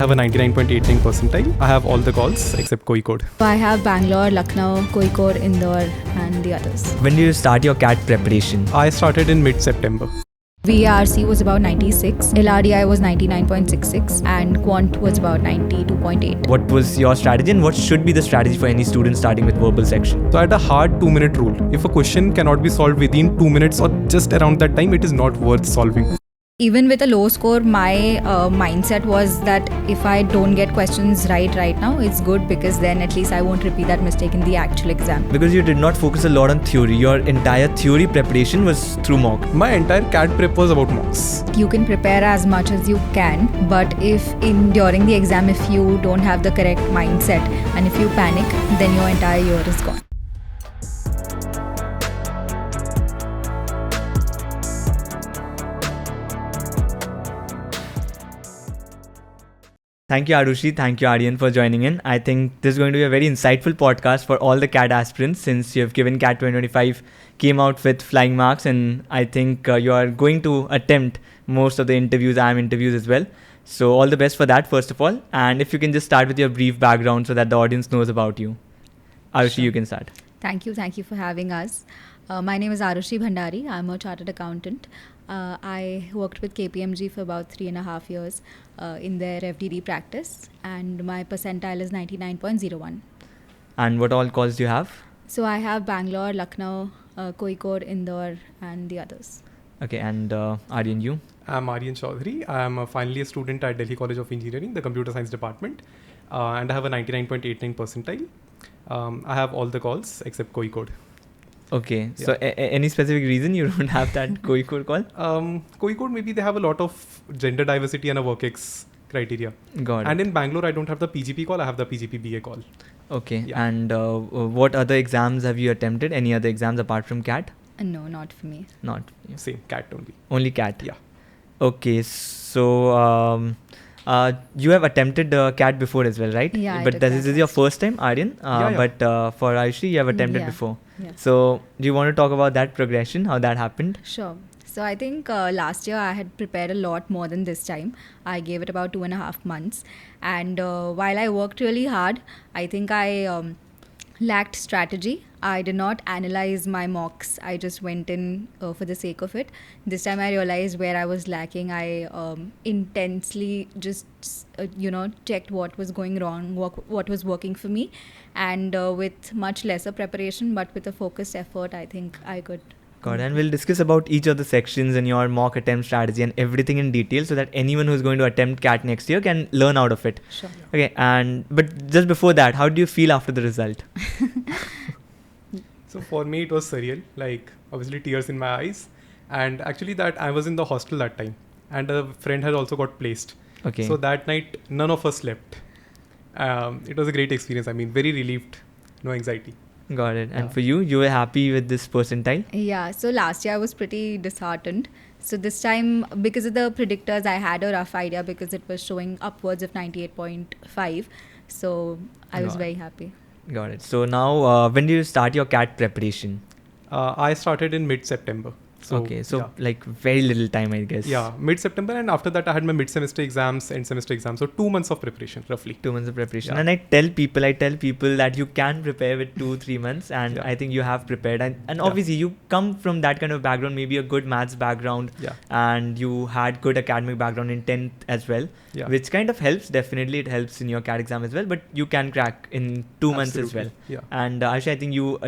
I have a 99.89 percentile. I have all the calls except Koi code. I have Bangalore, Lucknow, Kozhikode, Indore and the others. When did you start your CAT preparation? I started in mid-September. VARC was about 96, LRDI was 99.66 and Quant was about 92.8. What was your strategy and what should be the strategy for any student starting with verbal section? So I had a hard 2-minute rule. If a question cannot be solved within 2 minutes or just around that time, it is not worth solving. Even with a low score, my mindset was that if I don't get questions right now, it's good because then at least I won't repeat that mistake in the actual exam. Because you did not focus a lot on theory, your entire theory preparation was through mock. My entire CAT prep was about mocks. You can prepare as much as you can, but if during the exam, if you don't have the correct mindset and if you panic, then your entire year is gone. Thank you, Arushi. Thank you, Aryan, for joining in. I think this is going to be a very insightful podcast for all the CAT aspirants since you have given CAT 2025, came out with flying marks, and I think you are going to attempt most of the interviews, IIM interviews as well. So all the best for that, first of all. And if you can just start with your brief background so that the audience knows about you. Arushi, Sure. You can start. Thank you for having us. My name is Arushi Bhandari. I'm a chartered accountant. I worked with KPMG for about 3.5 years in their FDD practice, and my percentile is 99.01. And what all calls do you have? So I have Bangalore, Lucknow, Kozhikode, Indore and the others. Okay, and Aryan, you? I'm Ananta Chhajer. I am finally a student at Delhi College of Engineering, the Computer Science Department. And I have a 99.89 percentile. I have all the calls except Koi code. Okay, Yeah. so any specific reason you don't have that Kozhikode call? Koi code, maybe they have a lot of gender diversity and a work-ex criteria. Got it. And in Bangalore, I don't have the PGP call, I have the PGP BA call. Okay, Yeah. and what other exams have you attempted? Any other exams apart from CAT? No, not for me. Not. Yeah. Same, CAT only. Only CAT? Yeah. Okay, so you have attempted CAT before as well, right? Yeah, I But took this that is your first time, Aryan? Yeah. But for Arushi, you have attempted Yeah. before. Yeah. So do you want to talk about that progression, how that happened? Sure. So I think last year I had prepared a lot more than this time. I gave it about 2.5 months. And while I worked really hard, I think I lacked strategy. I did not analyze my mocks. I just went in for the sake of it. This time I realized where I was lacking. I intensely just, checked what was going wrong, what was working for me. And with much lesser preparation, but with a focused effort, I think I could. Got it. And we'll discuss about each of the sections and your mock attempt strategy and everything in detail so that anyone who's going to attempt CAT next year can learn out of it. Sure. Okay, but just before that, how do you feel after the result? So for me, it was surreal, like obviously tears in my eyes. And actually that I was in the hostel that time and a friend had also got placed. Okay. So that night, none of us slept. It was a great experience. I mean, very relieved, no anxiety. Got it. And Yeah. for you were happy with this percentile? Yeah, so last year I was pretty disheartened. So this time, because of the predictors, I had a rough idea because it was showing upwards of 98.5. So I was Got it. very happy. Got it. So now, when do you start your CAT preparation? I started in mid-September. So, yeah. Like very little time, I guess. Yeah, mid-September, and after that I had my mid-semester exams, end-semester exams. So 2 months of preparation, roughly. 2 months of preparation. Yeah. And I tell people that you can prepare with 2-3 months, and Yeah. I think you have prepared. And Yeah. obviously you come from that kind of background, maybe a good maths background, Yeah. and you had good academic background in 10th as well, Yeah. which kind of helps. Definitely it helps in your CAT exam as well, but you can crack in 2 months as well. Absolutely. Yeah. And actually, I think you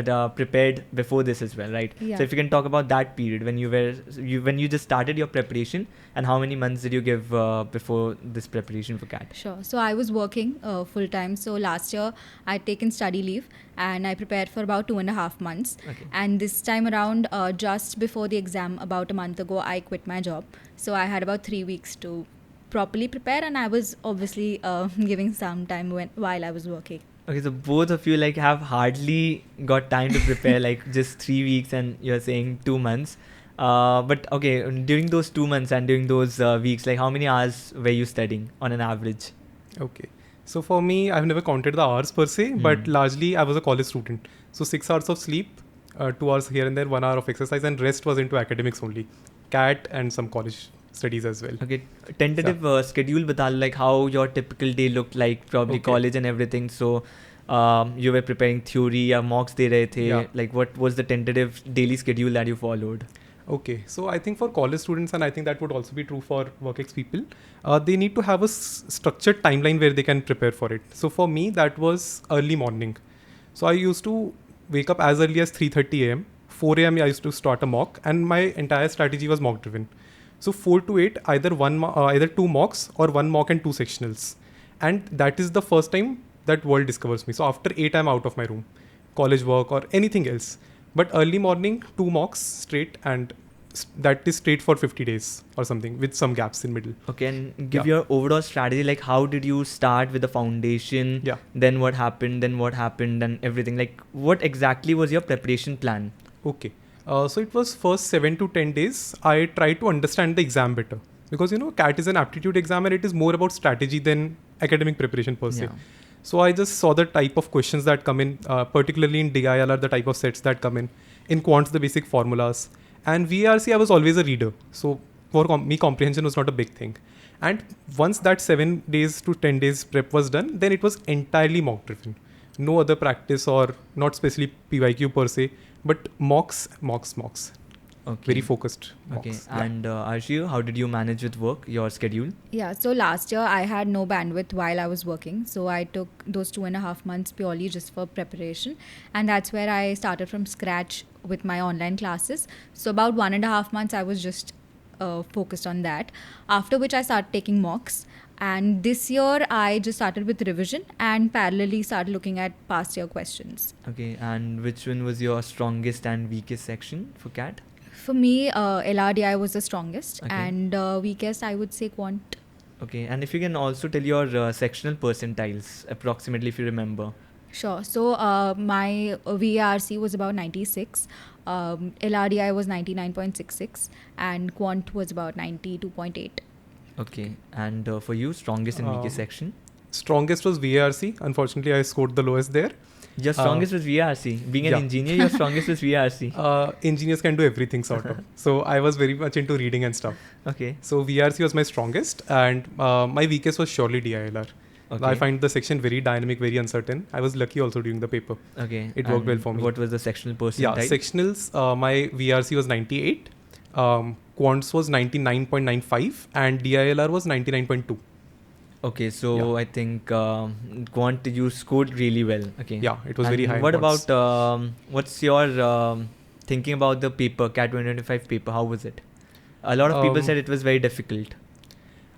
prepared before this as well, right? Yeah. So if you can talk about that period when you just started your preparation, and how many months did you give before this preparation for CAT? Sure. So I was working full time. So last year I'd taken study leave and I prepared for about 2.5 months. Okay. And this time around, just before the exam, about a month ago, I quit my job. So I had about 3 weeks to properly prepare, and I was obviously giving some time while I was working. Okay, so both of you have hardly got time to prepare, just 3 weeks, and you're saying 2 months. But okay, during those 2 months and during those weeks, how many hours were you studying on an average? Okay. So for me, I've never counted the hours per se, but largely I was a college student. So 6 hours of sleep, 2 hours here and there, 1 hour of exercise, and rest was into academics only. CAT and some college studies as well. Okay, tentative schedule bata lo, like how your typical day looked like, probably college and everything. So you were preparing theory or mocks de rahe the. Yeah. Like what was the tentative daily schedule that you followed? Okay, so I think for college students, and I think that would also be true for WorkX people, they need to have a structured timeline where they can prepare for it. So for me, that was early morning. So I used to wake up as early as 3:30 a.m. 4 a.m. I used to start a mock, and my entire strategy was mock driven. So 4 to 8, either 2 mocks or 1 mock and 2 sectionals. And that is the first time that world discovers me. So after 8, I'm out of my room, college work or anything else. But early morning, 2 mocks straight, and that is straight for 50 days or something with some gaps in middle. Okay, and give your overall strategy, like how did you start with the foundation? Yeah. Then what happened, and everything. Like what exactly was your preparation plan? Okay. So it was first 7 to 10 days. I tried to understand the exam better because, CAT is an aptitude exam and it is more about strategy than academic preparation per se. Yeah. So I just saw the type of questions that come in, particularly in DILR, the type of sets that come in quants, the basic formulas. And VARC, I was always a reader. So for me, comprehension was not a big thing. And once that 7 days to 10 days prep was done, then it was entirely mock driven. No other practice or not specially PYQ per se, but mocks. Okay. Very focused mocks. Okay. Yeah. And Arshu, how did you manage with work, your schedule? Yeah, so last year I had no bandwidth while I was working. So I took those 2.5 months purely just for preparation. And that's where I started from scratch with my online classes. So about 1.5 months I was just focused on that. After which I started taking mocks. And this year I just started with revision and parallelly started looking at past year questions. Okay. And which one was your strongest and weakest section for CAT? For me, LRDI was the strongest, Okay. and weakest I would say quant. Okay. And if you can also tell your sectional percentiles, approximately, if you remember. Sure. So my VARC was about 96, LRDI was 99.66, and quant was about 92.8. Okay. And for you, strongest and weakest section? Strongest was VARC. Unfortunately, I scored the lowest there. Your strongest was VARC. Being an engineer, your strongest was VARC. Engineers can do everything sort of. So I was very much into reading and stuff. Okay. So VRC was my strongest, and my weakest was surely DILR. Okay. I find the section very dynamic, very uncertain. I was lucky also during the paper. Okay. It worked well for me. What was the sectional percentile? Yeah, sectionals, my VRC was 98, quants was 99.95, and DILR was 99.2. Okay, so Yeah. I think quant you scored really well. Okay. Yeah, it was very high. in What quants. about what's your thinking about the paper, CAT 2025 paper? How was it? A lot of people said it was very difficult.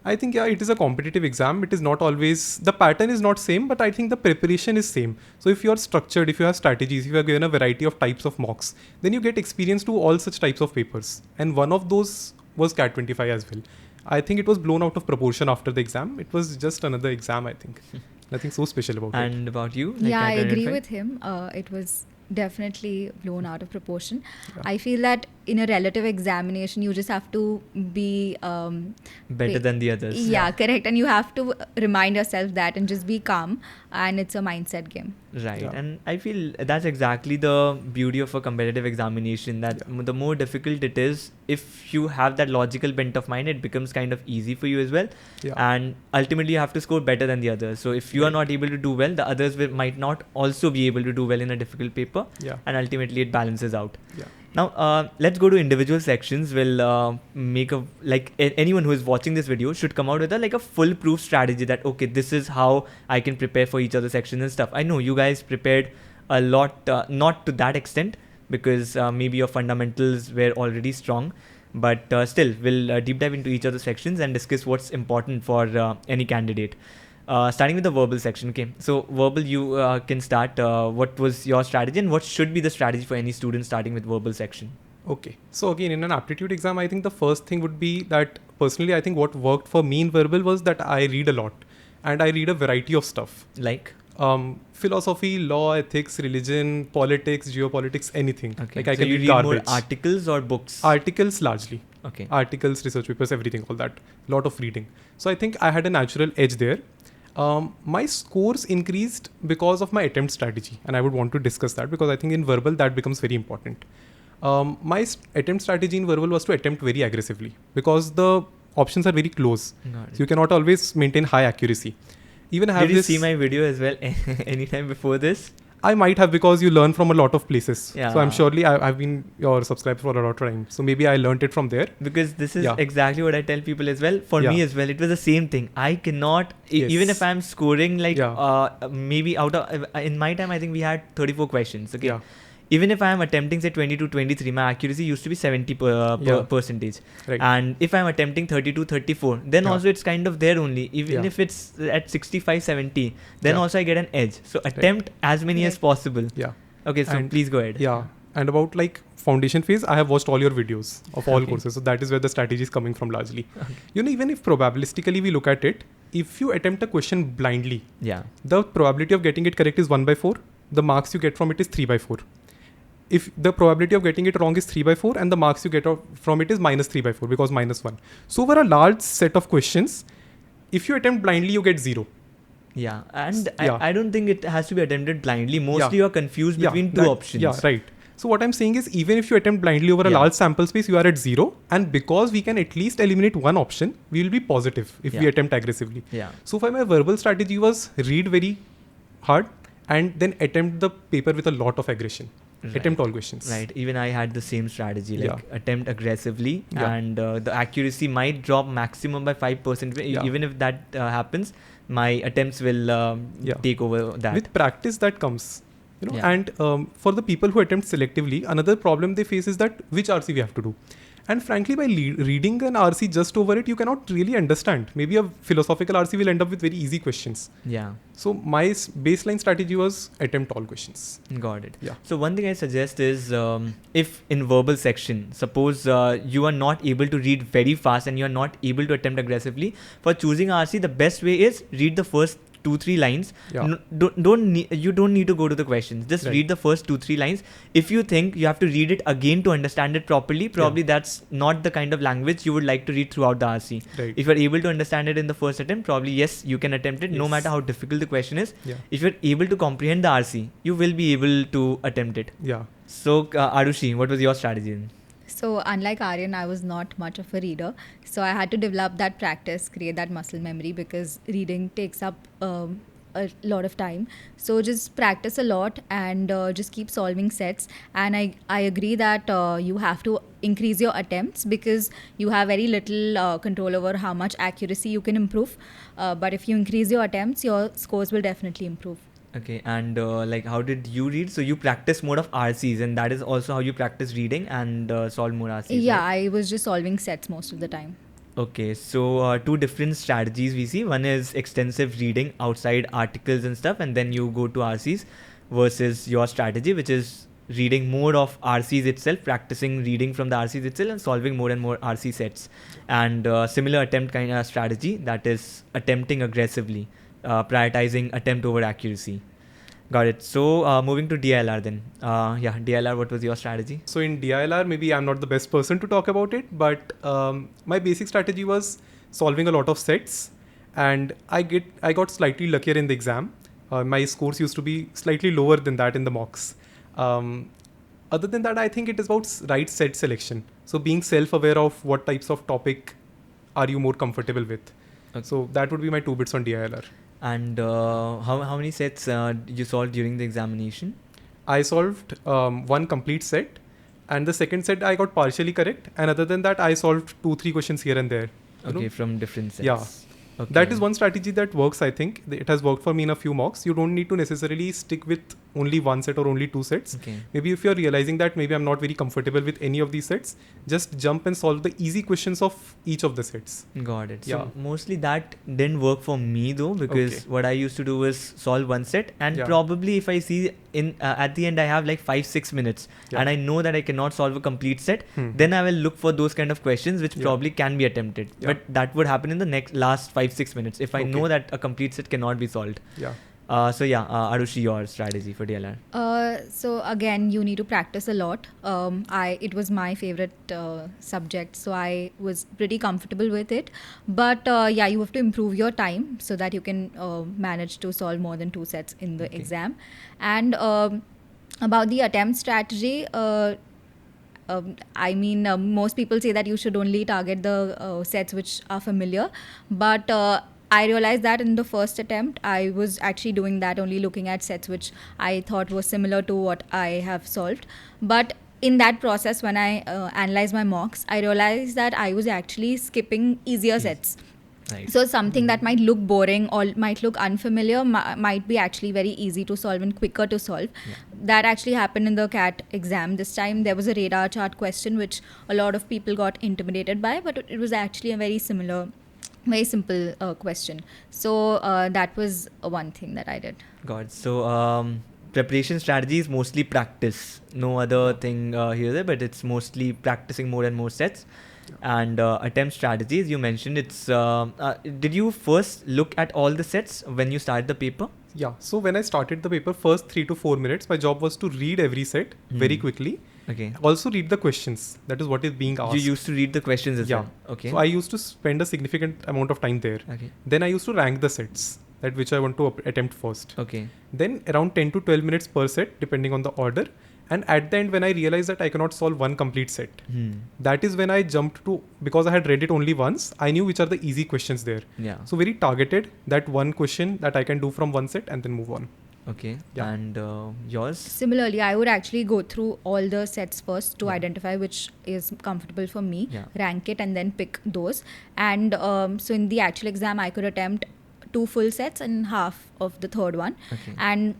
I think, it is a competitive exam. It is not always, the pattern is not same, but I think the preparation is same. So if you are structured, if you have strategies, if you are given a variety of types of mocks, then you get experience to all such types of papers. And one of those was CAT 25 as well. I think it was blown out of proportion after the exam. It was just another exam, I think. Nothing so special about it. And about you? Like Yeah, I CAT agree 2025? with him. It was definitely blown out of proportion. Yeah. I feel that in a relative examination, you just have to be Better than the others. Yeah, correct. And you have to remind yourself that and just be calm. And it's a mindset game. Right. Yeah. And I feel that's exactly the beauty of a competitive examination, that the more difficult it is, if you have that logical bent of mind, it becomes kind of easy for you as well. Yeah. And ultimately you have to score better than the others. So if you are not able to do well, the others might not also be able to do well in a difficult paper. Yeah. And ultimately it balances out. Yeah. Now, let's go to individual sections. We'll make anyone who is watching this video should come out with a foolproof strategy that, okay, this is how I can prepare for each other sections and stuff. I know you guys prepared a lot, not to that extent, because maybe your fundamentals were already strong, but still we'll deep dive into each of the sections and discuss what's important for any candidate. Starting with the verbal section. Okay, so verbal, you can start. What was your strategy and what should be the strategy for any student starting with verbal section? Okay. So again, in an aptitude exam, I think the first thing would be that personally, I think what worked for me in verbal was that I read a lot and I read a variety of stuff. Like? Philosophy, law, ethics, religion, politics, geopolitics, anything. Okay. Like I So can you read read garbage. more articles or books? Articles largely. Okay. Articles, research papers, everything, all that. Lot of reading. So I think I had a natural edge there. My scores increased because of my attempt strategy, and I would want to discuss that because I think in verbal that becomes very important. My attempt strategy in verbal was to attempt very aggressively because the options are very close. So you cannot always maintain high accuracy. Even I have Did you see my video as well anytime before this? I might have, because you learn from a lot of places. Yeah. So I'm surely I've been your subscriber for a lot of time. So maybe I learned it from there. Because this is exactly what I tell people as well. For me as well, it was the same thing. I cannot, even if I'm scoring like maybe out of, in my time, I think we had 34 questions. Okay. Yeah. Even if I am attempting say 22, 23, my accuracy used to be 70 percentage. Right. And if I'm attempting 32, 34, then also it's kind of there only. Even if it's at 65, 70, then also I get an edge. So attempt as many as possible. Yeah. Okay, so please go ahead. Yeah. And about like foundation phase, I have watched all your videos of all courses. So that is where the strategy is coming from largely. Okay. Even if probabilistically we look at it, if you attempt a question blindly, the probability of getting it correct is 1/4. The marks you get from it is 3/4. If the probability of getting it wrong is 3/4 and the marks you get from it is -3/4 because -1. So over a large set of questions, if you attempt blindly, you get 0. Yeah, and I don't think it has to be attempted blindly. Mostly you are confused between two options. Yeah, right. So what I'm saying is, even if you attempt blindly over a large sample space, you are at 0. And because we can at least eliminate one option, we will be positive if we attempt aggressively. Yeah. So for my verbal strategy was read very hard and then attempt the paper with a lot of aggression. Right. Attempt all questions. Right. Even I had the same strategy, like attempt aggressively and the accuracy might drop maximum by 5%. Even if that happens, my attempts will take over that. With practice that comes, and for the people who attempt selectively, another problem they face is that which RC we have to do. And frankly, by reading an RC just over it, you cannot really understand. Maybe a philosophical RC will end up with very easy questions. Yeah. So my baseline strategy was attempt all questions. Got it. Yeah. So one thing I suggest is if in verbal section, suppose you are not able to read very fast and you are not able to attempt aggressively, for choosing RC, the best way is read the first 2-3 lines. You don't need to go to the questions. Just read the first 2-3 lines. If you think you have to read it again to understand it properly, probably that's not the kind of language you would like to read throughout the RC. Right. If you're able to understand it in the first attempt, probably yes, you can attempt it no matter how difficult the question is. If you're able to comprehend the RC, you will be able to attempt it. Yeah. So Arushi, what was your strategy then? So unlike Aryan, I was not much of a reader. So I had to develop that practice, create that muscle memory, because reading takes up a lot of time. So just practice a lot and just keep solving sets. And I agree that you have to increase your attempts because you have very little control over how much accuracy you can improve. But if you increase your attempts, your scores will definitely improve. Okay, and like how did you read? So you practice more of RCs, and that is also how you practice reading and solve more RCs. Yeah, right? I was just solving sets most of the time. Okay, so two different strategies we see. One is extensive reading outside articles and stuff, and then you go to RCs versus your strategy, which is reading more of RCs itself, practicing reading from the RCs itself and solving more and more RC sets. And similar attempt kind of strategy, that is attempting aggressively. Prioritizing attempt over accuracy. Got it. So moving to DILR then. DILR, what was your strategy? So in DILR, maybe I'm not the best person to talk about it, but my basic strategy was solving a lot of sets, and I got slightly luckier in the exam. My scores used to be slightly lower than that in the mocks. Other than that, I think it is about right set selection. So being self-aware of what types of topic are you more comfortable with. Okay. So that would be my 2 bits on DILR. And how many sets you solved during the examination? I solved one complete set, and the second set I got partially correct. And other than that, I solved 2-3 questions here and there. Okay, from different sets. Yeah. Okay. That is one strategy that works, I think. It has worked for me in a few mocks. You don't need to necessarily stick with only one set or only 2 sets. Okay. Maybe if you're realizing that maybe I'm not very comfortable with any of these sets, just jump and solve the easy questions of each of the sets. Got it. Yeah. So mostly that didn't work for me though, because what I used to do was solve one set, and probably if I see in at the end I have like 5-6 minutes and I know that I cannot solve a complete set, then I will look for those kind of questions which probably can be attempted. But that would happen in the last 5-6 minutes if I know that a complete set cannot be solved. Yeah. Arushi, your strategy for DLR? So again, you need to practice a lot. It was my favorite subject, so I was pretty comfortable with it. But you have to improve your time so that you can manage to solve more than 2 sets in the exam. And about the attempt strategy, Most people say that you should only target the sets which are familiar, but I realized that in the first attempt, I was actually doing that, only looking at sets which I thought were similar to what I have solved. But in that process, when I analyzed my mocks, I realized that I was actually skipping easier sets. Right. So something that might look boring or might look unfamiliar might be actually very easy to solve and quicker to solve. Yeah. That actually happened in the CAT exam. This time there was a radar chart question which a lot of people got intimidated by, but it was actually a very simple question. So that was one thing that I did. God. So preparation strategy is mostly practice. No other thing here, but it's mostly practicing more and more sets. And attempt strategies, you mentioned it's did you first look at all the sets when you started the paper? Yeah, so when I started the paper, first 3 to 4 minutes, my job was to read every set very quickly. Okay. Also read the questions. That is what is being asked. You used to read the questions as Yeah. well. Okay. So I used to spend a significant amount of time there. Okay. Then I used to rank the sets, that which I want to attempt first. Okay. Then around 10 to 12 minutes per set, depending on the order. And at the end, when I realized that I cannot solve one complete set, that is when I jumped to, because I had read it only once, I knew which are the easy questions there. Yeah. So very targeted, that one question that I can do from one set and then move on. Okay. Yeah. And yours? Similarly, I would actually go through all the sets first to identify which is comfortable for me, rank it, and then pick those. And so in the actual exam, I could attempt 2 full sets and half of the third one. Okay. And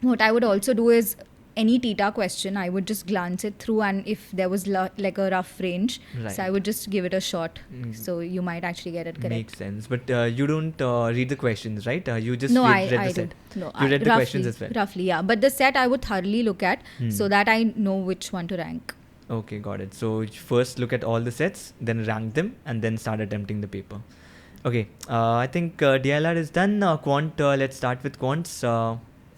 what I would also do is any TETA question, I would just glance it through, and if there was like a rough range, so I would just give it a shot. So you might actually get it correct. Makes sense. But you don't read the questions, right? You just read the set. did. No, you read the questions as well. Roughly, yeah. But the set I would thoroughly look at so that I know which one to rank. Okay, got it. So you first look at all the sets, then rank them, and then start attempting the paper. Okay, I think DILR is done. Quant, let's start with quants.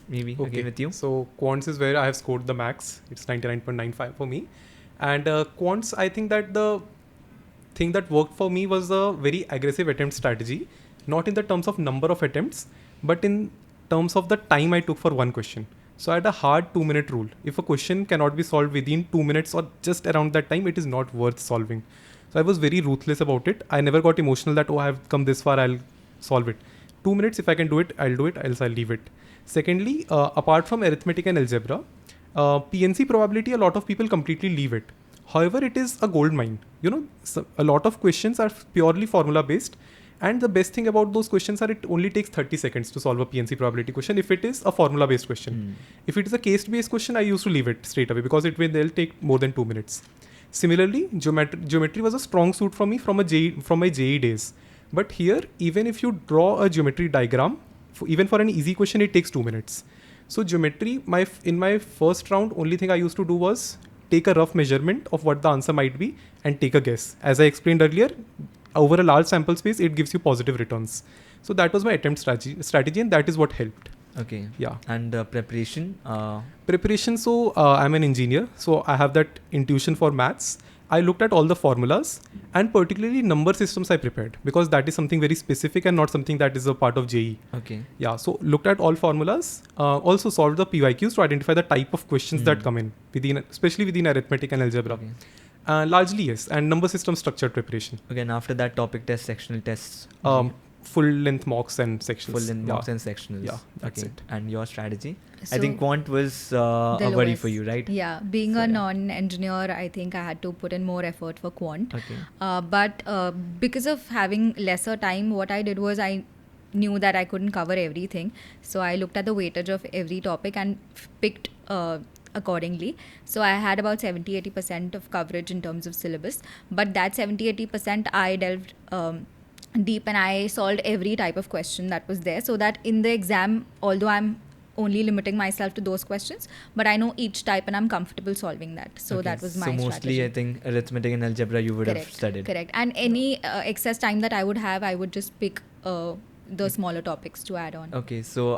Maybe again with you. So quants is where I have scored the max. It's 99.95 for me. And quants, I think that the thing that worked for me was a very aggressive attempt strategy. Not in the terms of number of attempts, but in terms of the time I took for one question. So I had a hard 2-minute rule. If a question cannot be solved within 2 minutes or just around that time, it is not worth solving. So I was very ruthless about it. I never got emotional that, oh, I have come this far, I'll solve it. 2 minutes, if I can do it, I'll do it, else I'll leave it. Secondly, apart from arithmetic and algebra, PNC probability, a lot of people completely leave it. However, it is a gold mine. So a lot of questions are purely formula based. And the best thing about those questions are it only takes 30 seconds to solve a PNC probability question if it is a formula based question. If it is a case based question, I used to leave it straight away because they'll take more than 2 minutes. Similarly, geometry was a strong suit for me from my JEE days. But here, even if you draw a geometry diagram, even for an easy question, it takes 2 minutes. So geometry, in my first round, only thing I used to do was take a rough measurement of what the answer might be and take a guess. As I explained earlier, over a large sample space, it gives you positive returns. So that was my attempt strategy, and that is what helped. Okay. Yeah. And preparation? Preparation, so I'm an engineer, so I have that intuition for maths. I looked at all the formulas, and particularly number systems I prepared because that is something very specific and not something that is a part of JEE. Okay. Yeah, so looked at all formulas, also solved the PYQs to identify the type of questions that come in, especially within arithmetic and algebra. Okay. Largely, yes, and number system structured preparation. Okay, and after that, topic test, sectional tests. Full length mocks and sectionals. Full length mocks and sectionals. Yeah, that's it. And your strategy? So I think quant was a worry for you, right? Yeah, being a non-engineer, I think I had to put in more effort for quant. Okay. But because of having lesser time, what I did was I knew that I couldn't cover everything. So I looked at the weightage of every topic and picked accordingly. So I had about 70-80% of coverage in terms of syllabus. But that 70-80% I delved deep and I solved every type of question that was there, so that in the exam, although I'm only limiting myself to those questions, but I know each type and I'm comfortable solving that. So that was my strategy. So mostly I think arithmetic and algebra you would have studied. Correct. And any excess time that I would have, I would just pick the smaller topics to add on. Okay, so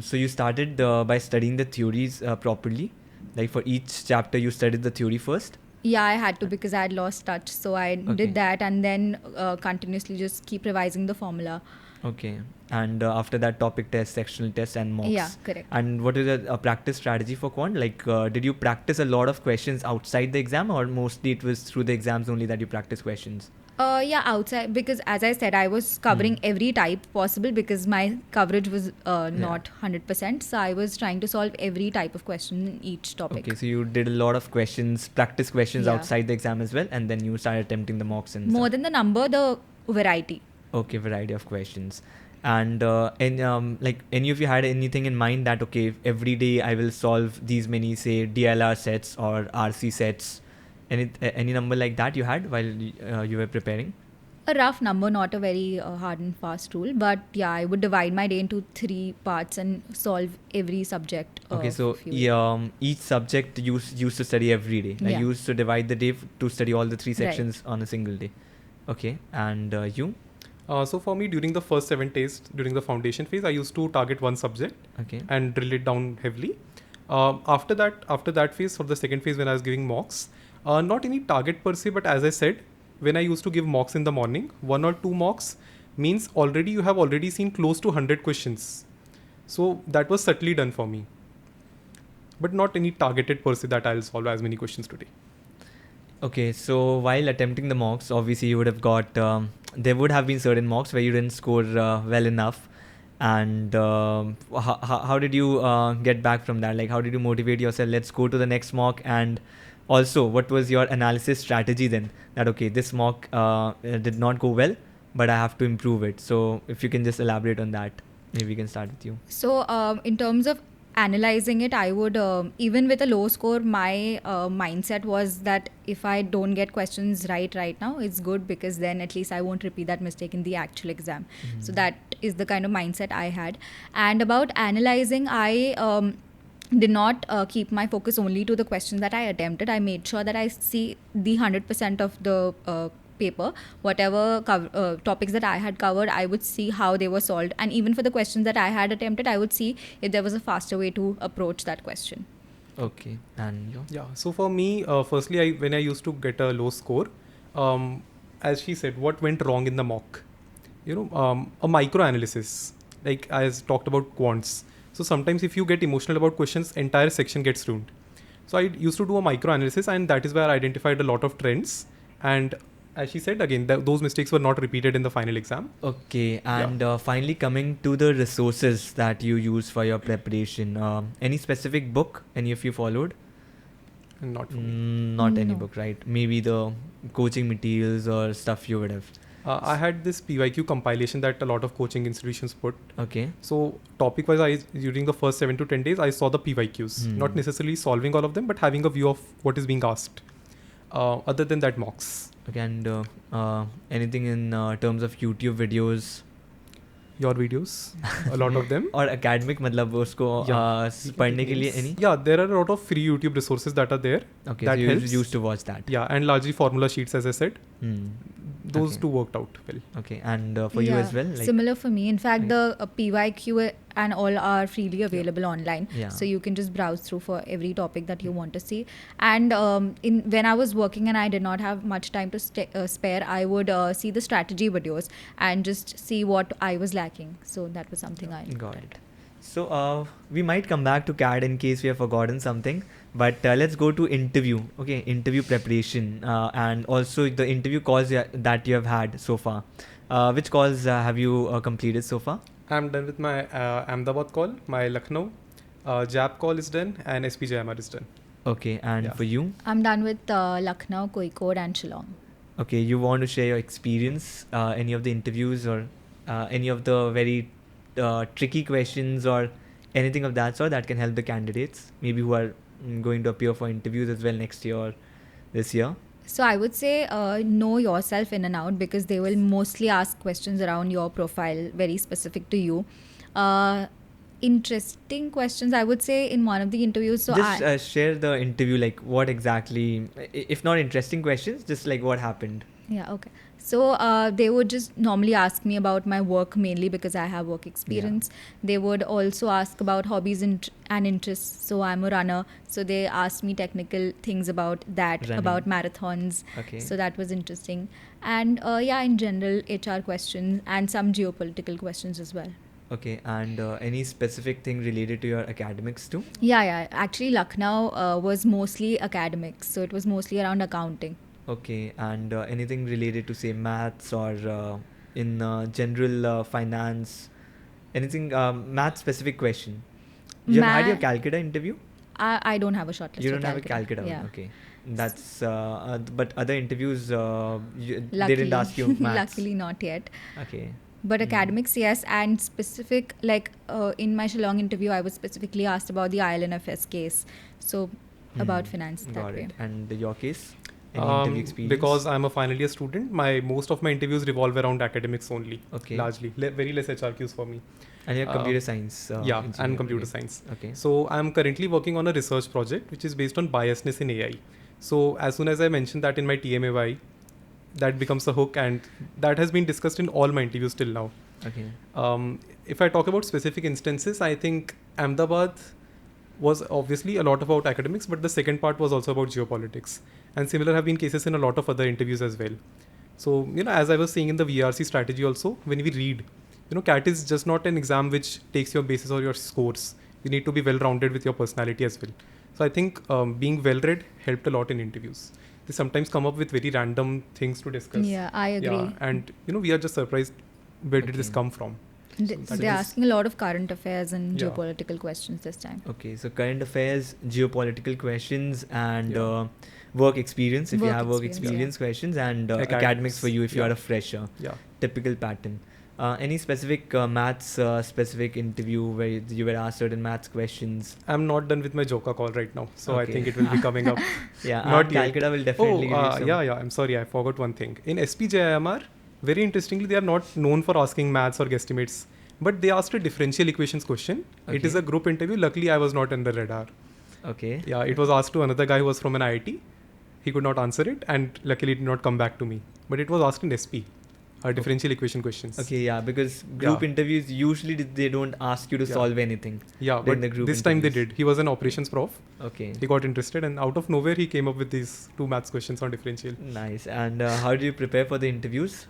so you started by studying the theories properly. Like for each chapter you studied the theory first? Yeah, I had to because I had lost touch. So I did that and then continuously just keep revising the formula. Okay. And after that, topic test, sectional test, and mocks. Yeah, correct. And what is a practice strategy for quant? Like, did you practice a lot of questions outside the exam, or mostly it was through the exams only that you practice questions? Yeah, outside, because as I said, I was covering every type possible because my coverage was not 100%. So I was trying to solve every type of question in each topic. Okay, so you did a lot of questions, practice questions Yeah. outside the exam as well, and then you started attempting the mocks and More stuff. than the number, the variety. Okay, variety of questions. And like any of you had anything in mind that okay, every day I will solve these many say DILR sets or RC sets, any number like that you had while you were preparing? A rough number, not a very hard and fast rule, but yeah, I would divide my day into 3 parts and solve every subject. Okay, so each subject you used to study every day. Like Yeah. you used to divide the day to study all the 3 Right. sections on a single day. Okay, and you? So for me, during the first 7 days, during the foundation phase, I used to target one subject Okay. and drill it down heavily. After that phase, for the second phase when I was giving mocks, not any target per se, but as I said, when I used to give mocks in the morning, 1 or 2 mocks means already you have already seen close to 100 questions. So that was subtly done for me. But not any targeted per se that I'll solve as many questions today. Okay, so while attempting the mocks, obviously you would have got, there would have been certain mocks where you didn't score well enough. And how did you get back from that? Like, how did you motivate yourself? Let's go to the next mock. And also, what was your analysis strategy then? That, okay, this mock did not go well, but I have to improve it. So if you can just elaborate on that, maybe we can start with you. So in terms of analyzing it, I would even with a low score, my mindset was that if I don't get questions right now, it's good because then at least I won't repeat that mistake in the actual exam. So that is the kind of mindset I had. And about analyzing, I did not keep my focus only to the questions that I attempted. I made sure that I see the 100% of the paper, whatever topics that I had covered, I would see how they were solved, and even for the questions that I had attempted, I would see if there was a faster way to approach that question. Okay, and you? Yeah. So for me, firstly, when I used to get a low score, as she said, what went wrong in the mock? A micro analysis. Like I talked about quants. So sometimes if you get emotional about questions, entire section gets ruined. So I used to do a micro analysis, and that is where I identified a lot of trends. And as she said, again, those mistakes were not repeated in the final exam. Okay, and finally coming to the resources that you use for your preparation, any specific book any of you followed? And not for me. Not any No. book, right? Maybe the coaching materials or stuff you would have. I had this PYQ compilation that a lot of coaching institutions put. Okay. So topic-wise, during the first 7 to 10 days, I saw the PYQs. Not necessarily solving all of them, but having a view of what is being asked. Other than that, mocks. Okay, and anything in terms of YouTube videos Your videos, a lot of them. और academic मतलब उसको पढ़ने के लिए any? Yeah, there are a lot of free YouTube resources that are there. Okay, that so you helps. used to watch that. Yeah, and largely formula sheets, as I said. Those Okay. two worked out well. Okay, and for you as well? Like, Similar for me. In fact, Right. the PYQ and all are freely available online. Yeah. So you can just browse through for every topic that you want to see. And when I was working and I did not have much time to spare, I would see the strategy videos and just see what I was lacking. So that was something I Got it. So we might come back to CAD in case we have forgotten something, but let's go to interview. Okay, interview preparation and also the interview calls that you have had so far. Which calls have you completed so far? I'm done with my Ahmedabad call, my Lucknow, JAP call is done, and SPJMR is done. Okay, and Yeah. for you? I'm done with Lucknow, Kozhikode and Shillong. Okay, you want to share your experience, any of the interviews or any of the very tricky questions or anything of that sort that can help the candidates, maybe who are going to appear for interviews as well next year or this year? So I would say know yourself in and out because they will mostly ask questions around your profile, very specific to you. Interesting questions, I would say, in one of the interviews. So Just share the interview, like what exactly, if not interesting questions, just like what happened. Yeah, okay. So they would just normally ask me about my work mainly because I have work experience. They would also ask about hobbies and interests. So I'm a runner. So they asked me technical things about that, Running. about marathons. Okay. So that was interesting. And in general, HR questions and some geopolitical questions as well. Okay, and any specific thing related to your academics too? Yeah. Actually, Lucknow was mostly academics. So it was mostly around accounting. Okay, and anything related to say maths or in general finance, anything math specific question? You have had your Calcutta interview? I don't have a shortlist. You for don't have a Calcutta one, Yeah. okay. That's but other interviews they didn't Luckily- ask you maths. Luckily not yet. Okay. But academics, yes, and specific, like in my Shillong interview, I was specifically asked about the ILNFS case. So about finance that Got way. it. And your case? Any interview experience? Because I'm a final year student, most of my interviews revolve around academics only. Okay. Largely, very less HRQs for me. And your computer science? Yeah, and engineering, computer okay. science. Okay. So I'm currently working on a research project which is based on biasness in AI. So as soon as I mentioned that in my TMAY, that becomes a hook, and that has been discussed in all my interviews till now. Okay. If I talk about specific instances, I think Ahmedabad was obviously a lot about academics, but the second part was also about geopolitics. And similar have been cases in a lot of other interviews as well. So, as I was saying in the VARC strategy also, when we read, CAT is just not an exam which takes your basis or your scores. You need to be well-rounded with your personality as well. So I think being well-read helped a lot in interviews. They sometimes come up with very random things to discuss. Yeah, I agree. Yeah, and we are just surprised, where did this Okay. come from? They're asking a lot of current affairs and Yeah. geopolitical questions this time. Okay, so current affairs, geopolitical questions, and Yeah. work experience if you Work have work experience, experience questions, and Academics. academics for you if you Yeah. are a fresher. Yeah. Typical pattern. Any specific maths specific interview where you were asked certain maths questions? I'm not done with my Joka call right now, so I Okay. think it will be coming up. Yeah, Not and yet. Calcutta will definitely give you some. yeah. I'm sorry, I forgot one thing. In SPJIMR, very interestingly, they are not known for asking maths or guesstimates, but they asked a differential equations question. It is Okay. a group interview. Luckily, I was not on the radar. Okay. Yeah, it was asked to another guy who was from an IIT. He could not answer it, and luckily, it did not come back to me. But it was asked in SP, differential equation questions. Okay, yeah, because group Yeah. interviews usually they don't ask you to Yeah. solve anything. Yeah, During but the group this time they interviews. did. He was an operations prof. Okay. He got interested, and out of nowhere, he came up with these 2 maths questions on differential. Nice. And how do you prepare for the interviews?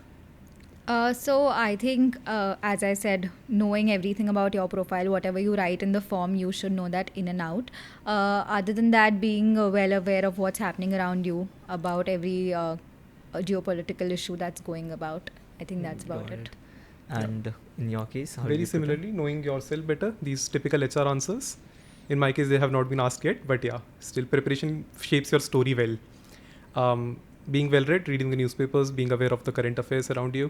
So I think, as I said, knowing everything about your profile, whatever you write in the form, you should know that in and out. Other than that, being well aware of what's happening around you, about every geopolitical issue that's going about. I think that's about Got it. And in your case, how do Very you prepare? similarly, knowing yourself better, these typical HR answers. In my case, they have not been asked yet, but yeah, still preparation shapes your story well. Being well read, reading the newspapers, being aware of the current affairs around you,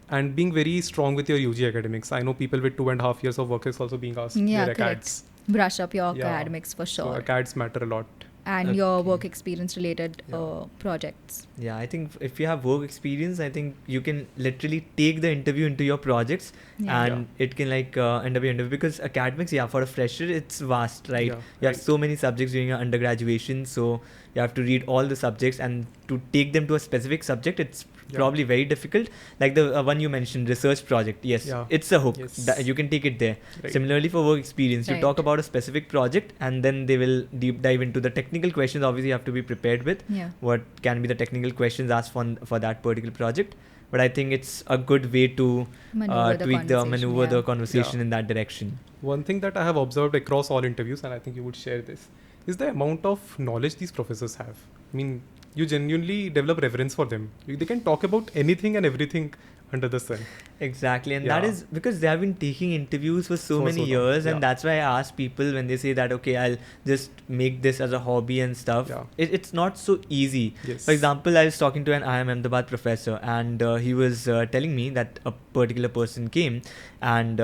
and being very strong with your UG academics. I know people with 2.5 years of work is also being asked Yeah, their correct. ACADS. Brush up your Yeah. academics for So sure. ACADS matter a lot. And your Okay. work experience related Yeah. projects. Yeah, I think if you have work experience, I think you can literally take the interview into your projects, Yeah. and it can end up your interview, because academics, yeah, for a fresher, it's vast, right? Yeah, You have right. so many subjects during your undergraduation, so you have to read all the subjects, and to take them to a specific subject, it's Yeah. probably very difficult. Like the one you mentioned, research project. Yes, Yeah. it's a hook. Yes. You can take it there. Right. Similarly, for work experience, you Right. talk about a specific project, and then they will deep dive into the technical questions. Obviously, you have to be prepared with Yeah. what can be the technical questions asked for that particular project. But I think it's a good way to Maneuver the tweak the conversation, maneuver the yeah. conversation Yeah. in that direction. One thing that I have observed across all interviews, and I think you would share this, is the amount of knowledge these professors have. I mean, you genuinely develop reverence for them. They can talk about anything and everything under the sun. Exactly, and that Yeah. is because they have been taking interviews for so For many so long, years, and yeah. that's why I ask people when they say that, okay, I'll just make this as a hobby and stuff. Yeah. It's not so easy. Yes. For example, I was talking to an IIM Ahmedabad professor, and he was telling me that a particular person came, and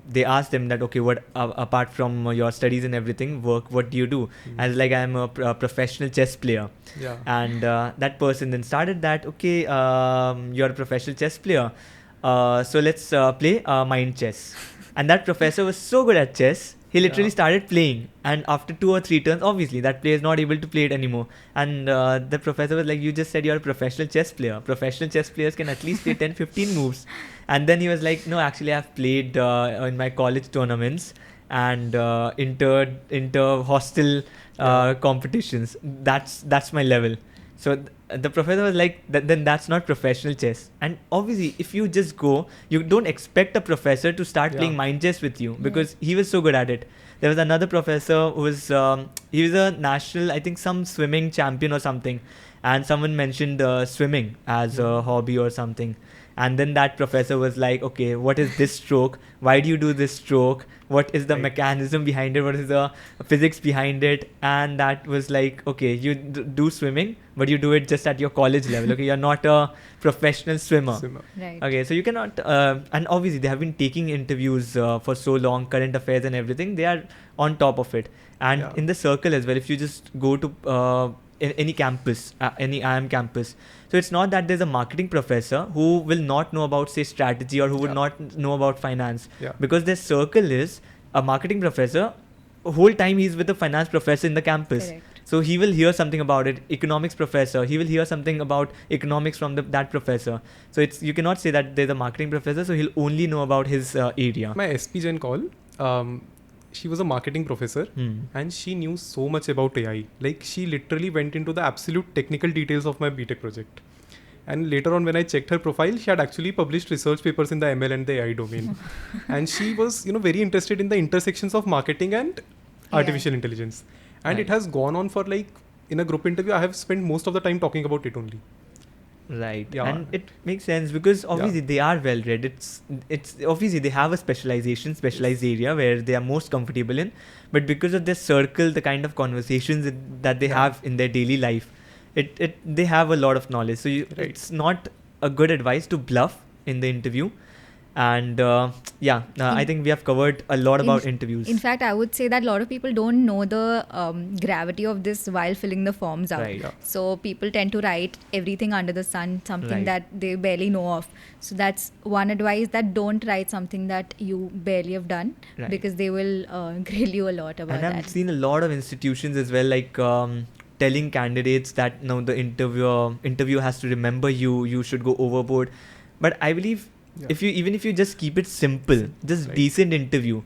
they asked him that, okay, what apart from your studies and everything, work, what do you do? I was like, I'm a professional chess player. Yeah. And that person then started that, okay, you're a professional chess player, so let's play mind chess. And that professor was so good at chess, he literally started playing, and after 2 or 3 turns, obviously that player is not able to play it anymore. And the professor was like, you just said you're a professional chess player. Professional chess players can at least play 10-15 moves. And then he was like, no, actually I've played in my college tournaments and inter hostel competitions. That's my level. So the professor was like, then that's not professional chess. And obviously, if you just go, you don't expect a professor to start playing mind chess with you, because he was so good at it. There was another professor who was, he was a national, I think some swimming champion or something. And someone mentioned swimming as a hobby or something. And then that professor was like, okay, what is this stroke? Why do you do this stroke? What is the mechanism behind it? What is the physics behind it? And that was like, okay, you do swimming, but you do it just at your college level. Okay, you're not a professional swimmer. Right. Okay, so you cannot, and obviously they have been taking interviews for so long, current affairs and everything. They are on top of it. And in the circle as well, if you just go to any campus, any IIM campus. So it's not that there's a marketing professor who will not know about, say, strategy, or who would not know about finance. Because their circle is a marketing professor. Whole time he's with a finance professor in the campus. Correct. So he will hear something about it. Economics professor, he will hear something about economics from that professor. So you cannot say that there's a marketing professor, so he'll only know about his area. My SP Gen call, she was a marketing professor and she knew so much about AI. Like, she literally went into the absolute technical details of my BTech project. And later on, when I checked her profile, she had actually published research papers in the ML and the AI domain. And she was, very interested in the intersections of marketing and artificial intelligence. And it has gone on for, like, in a group interview, I have spent most of the time talking about it only. Right. And it makes sense, because obviously they are well read. It's obviously they have a specialized area where they are most comfortable in, but because of their circle, the kind of conversations that they have in their daily life, they have a lot of knowledge. So it's not a good advice to bluff in the interview. And I think we have covered a lot about interviews. In fact, I would say that a lot of people don't know the gravity of this while filling the forms out. Right. So people tend to write everything under the sun, something that they barely know of. So that's one advice, that don't write something that you barely have done, because they will grill you a lot about that. And I've seen a lot of institutions as well, like telling candidates that no, the interview has to remember you should go overboard. But I believe if you just keep it simple, just decent interview,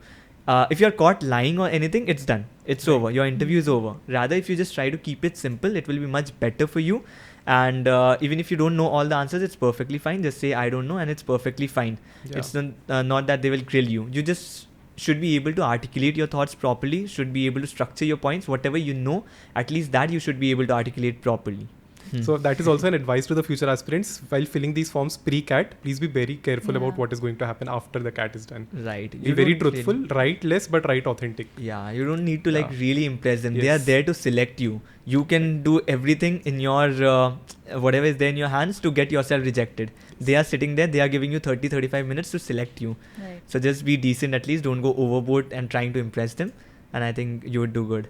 if you're caught lying or anything, it's done. It's over. Your interview is over. Rather, if you just try to keep it simple, it will be much better for you. And even if you don't know all the answers, it's perfectly fine. Just say, I don't know, and it's perfectly fine. It's not that they will grill you. You just should be able to articulate your thoughts properly, should be able to structure your points. Whatever you know, at least that you should be able to articulate properly. So that is also an advice to the future aspirants. While filling these forms pre-CAT, please be very careful about what is going to happen after the CAT is done. Right. Be very truthful, write less but write authentic. Yeah, you don't need to really impress them. They are there to select you. You can do everything in your, whatever is there in your hands to get yourself rejected. They are sitting there, they are giving you 30-35 minutes to select you. Right. So just be decent, at least don't go overboard and trying to impress them. And I think you would do good.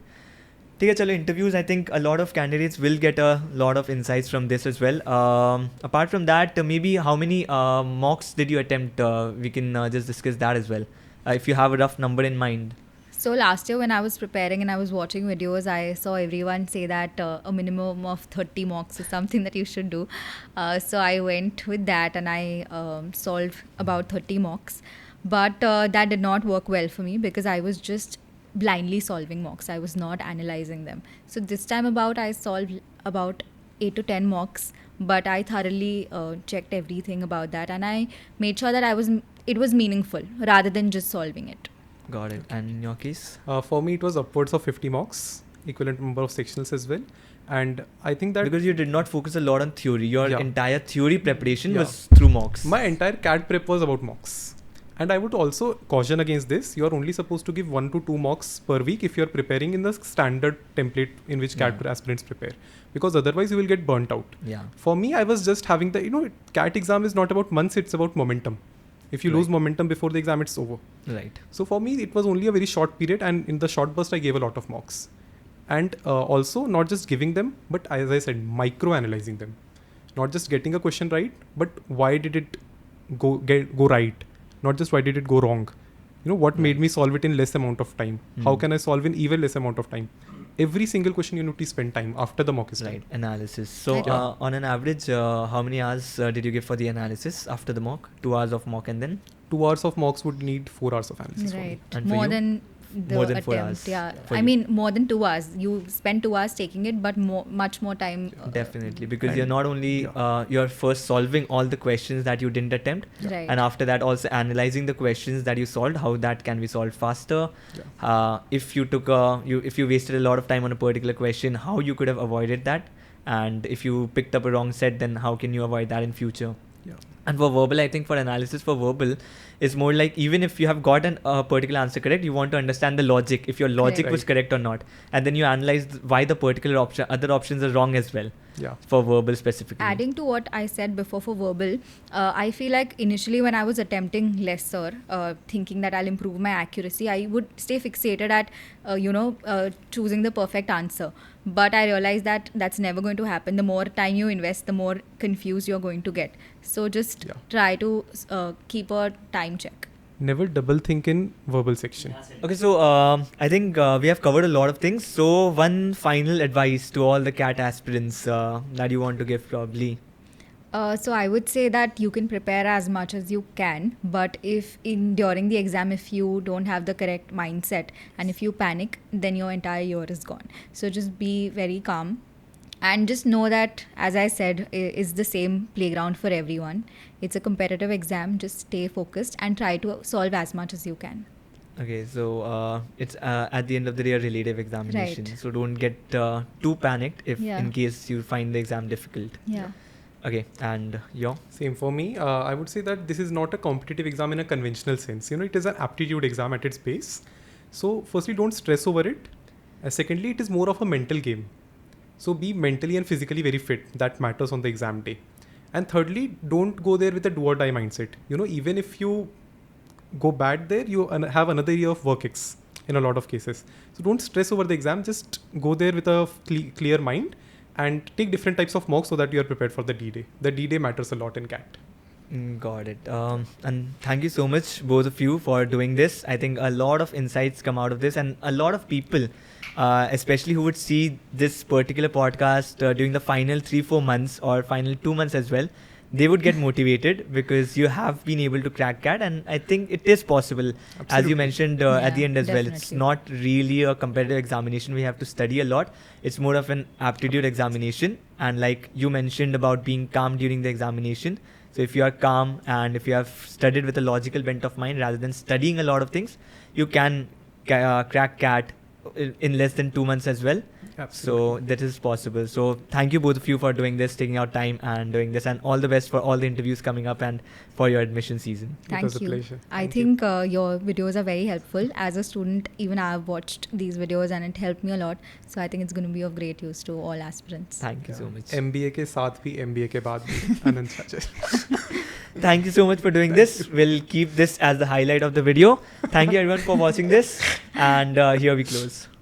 Okay, chalo, interviews, I think a lot of candidates will get a lot of insights from this as well. Apart from that, maybe how many mocks did you attempt? We can just discuss that as well, if you have a rough number in mind. So last year when I was preparing and I was watching videos, I saw everyone say that a minimum of 30 mocks is something that you should do. So I went with that and I solved about 30 mocks. But that did not work well for me, because I was just blindly solving mocks. I was not analyzing them. So this time about, I solved about 8 to 10 mocks, but I thoroughly checked everything about that, and I made sure that it was meaningful rather than just solving it. Got it. And in your case? For me, it was upwards of 50 mocks, equivalent number of sectionals as well. And I think that because you did not focus a lot on theory, your entire theory preparation was through mocks. My entire CAT prep was about mocks. And I would also caution against this. You are only supposed to give 1 to 2 mocks per week if you are preparing in the standard template in which CAT aspirants prepare. Because otherwise you will get burnt out. Yeah. For me, I was just having the, CAT exam is not about months, it's about momentum. If you lose momentum before the exam, it's over. Right. So for me, it was only a very short period, and in the short burst, I gave a lot of mocks. And also not just giving them, but as I said, micro-analyzing them. Not just getting a question right, but why did it go right? Not just why did it go wrong. what made me solve it in less amount of time? How can I solve in even less amount of time? Every single question you need to spend time after the mock is done. Right, analysis. So on an average, how many hours did you give for the analysis after the mock? 2 hours of mock and then? 2 hours of mocks would need 4 hours of analysis. Right. And for More you? than the More than attempt. 4 hours. Yeah. For I you. mean, more than 2 hours. You spend 2 hours taking it, but much more time. Definitely, because you're not only you're first solving all the questions that you didn't attempt, Right. and after that also analyzing the questions that you solved, how that can be solved faster. If you took if you wasted a lot of time on a particular question, how you could have avoided that, and if you picked up a wrong set, then how can you avoid that in future? And for verbal, I think for analysis for verbal, it's more like even if you have gotten a particular answer correct, you want to understand the logic, if your logic was correct or not. And then you analyze why the particular other options are wrong as well. Yeah. For verbal specifically. Adding to what I said before for verbal, I feel like initially when I was attempting lesser, thinking that I'll improve my accuracy, I would stay fixated at, choosing the perfect answer. But I realized that that's never going to happen. The more time you invest, the more confused you're going to get. So just try to keep a time check. Never double think in verbal section. Okay, so I think we have covered a lot of things. So one final advice to all the CAT aspirants that you want to give probably. So I would say that you can prepare as much as you can, but if during the exam, if you don't have the correct mindset and if you panic, then your entire year is gone. So just be very calm. And just know that, as I said, it's the same playground for everyone. It's a competitive exam. Just stay focused and try to solve as much as you can. Okay, so it's at the end of the day a relative examination. Right. So don't get too panicked if in case you find the exam difficult. Yeah. Okay, and your? Same for me. I would say that this is not a competitive exam in a conventional sense. It is an aptitude exam at its base. So firstly, don't stress over it. Secondly, it is more of a mental game. So be mentally and physically very fit. That matters on the exam day. And thirdly, don't go there with a do or die mindset. Even if you go bad there, you have another year of work ex in a lot of cases. So don't stress over the exam. Just go there with a clear mind and take different types of mocks so that you are prepared for the D-Day. The D-Day matters a lot in CAT. Got it. And thank you so much, both of you, for doing this. I think a lot of insights come out of this, and a lot of people, especially who would see this particular podcast during the final 3-4 months or final 2 months as well, they would get motivated because you have been able to crack CAT, and I think it is possible. Absolutely. As you mentioned at the end as well, it's definitely. not really a competitive examination. We have to study a lot. It's more of an aptitude examination, and like you mentioned about being calm during the examination. So if you are calm and if you have studied with a logical bent of mind rather than studying a lot of things, you can crack CAT in less than 2 months as well. Absolutely. So that is possible. So thank you both of you for doing this, taking out time and doing this, and all the best for all the interviews coming up and for your admission season. Thank was a you. pleasure. I Thank think your videos are very helpful. As a student, even I have watched these videos and it helped me a lot. So I think it's going to be of great use to all aspirants. Thank you so much. MBA के साथ भी MBA के बाद भी Ananta Chhajer. Thank you so much for doing this. We'll keep this as the highlight of the video. Thank you everyone for watching this, and here we close.